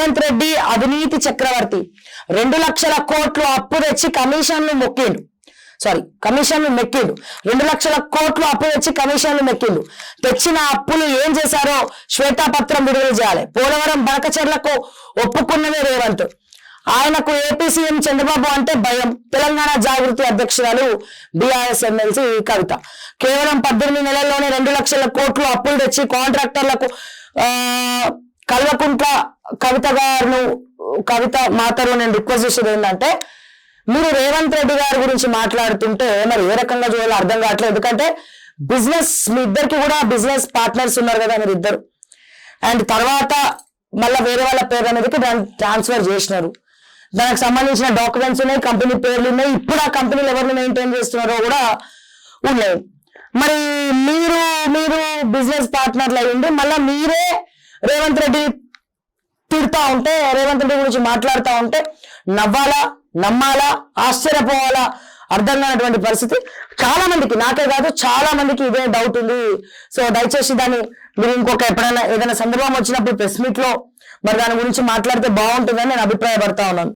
రేవంత్ రెడ్డి అవినీతి చక్రవర్తి 2 లక్షల కోట్లు అప్పు తెచ్చి కమిషన్లు మెక్కిండు 2 లక్షల కోట్లు అప్పు తెచ్చి కమిషన్లు మెక్కిండు. తెచ్చిన అప్పులు ఏం చేశారో శ్వేతాపత్రం విడుదల చేయాలి. పోలవరం బనకచెర్లకు ఒప్పుకున్నదే రేవంత్. ఆయనకు ఏపీ సీఎం చంద్రబాబు అంటే భయం. తెలంగాణ జాగృతి అధ్యక్షురాలు బీఆర్ఎస్ ఎమ్మెల్సీ కవిత కేవలం 18 నెలల్లోనే 2 లక్షల కోట్లు అప్పులు తెచ్చి కాంట్రాక్టర్లకు కల్వకుంట్ల కవిత మాతరు నేను రిక్వెస్ట్ చేసేది ఏంటంటే, మీరు రేవంత్ రెడ్డి గారి గురించి మాట్లాడుతుంటే మరి ఏ రకంగా చూడాలో అర్థం కావట్లేదు. ఎందుకంటే బిజినెస్ మీ ఇద్దరికి కూడా బిజినెస్ పార్ట్నర్స్ ఉన్నారు కదా మీరు ఇద్దరు. అండ్ తర్వాత మళ్ళీ వేరే వాళ్ళ పేరు అనేది దాన్ని ట్రాన్స్ఫర్ చేసినారు. దానికి సంబంధించిన డాక్యుమెంట్స్ ఉన్నాయి, కంపెనీ పేర్లు ఉన్నాయి. ఇప్పుడు ఆ కంపెనీలు ఎవరిని మెయింటైన్ చేస్తున్నారో కూడా ఉన్నాయి. మరి మీరు బిజినెస్ పార్ట్నర్లు అయ్యింది, మళ్ళీ మీరే రేవంత్ రెడ్డి తిడతా ఉంటే, రేవంత్ రెడ్డి గురించి మాట్లాడుతూ ఉంటే నవ్వాలా, నమ్మాలా, ఆశ్చర్యపోవాలా అర్థం కానటువంటి పరిస్థితి. చాలా మందికి, నాకే కాదు చాలా మందికి ఇదే డౌట్ ఉంది. సో దయచేసి దాన్ని మీరు ఇంకొక ఎప్పుడైనా ఏదైనా సందర్భం వచ్చినప్పుడు ప్రెస్ మీట్ లో మరి దాని గురించి మాట్లాడితే బాగుంటుందని నేను అభిప్రాయపడతా ఉన్నాను.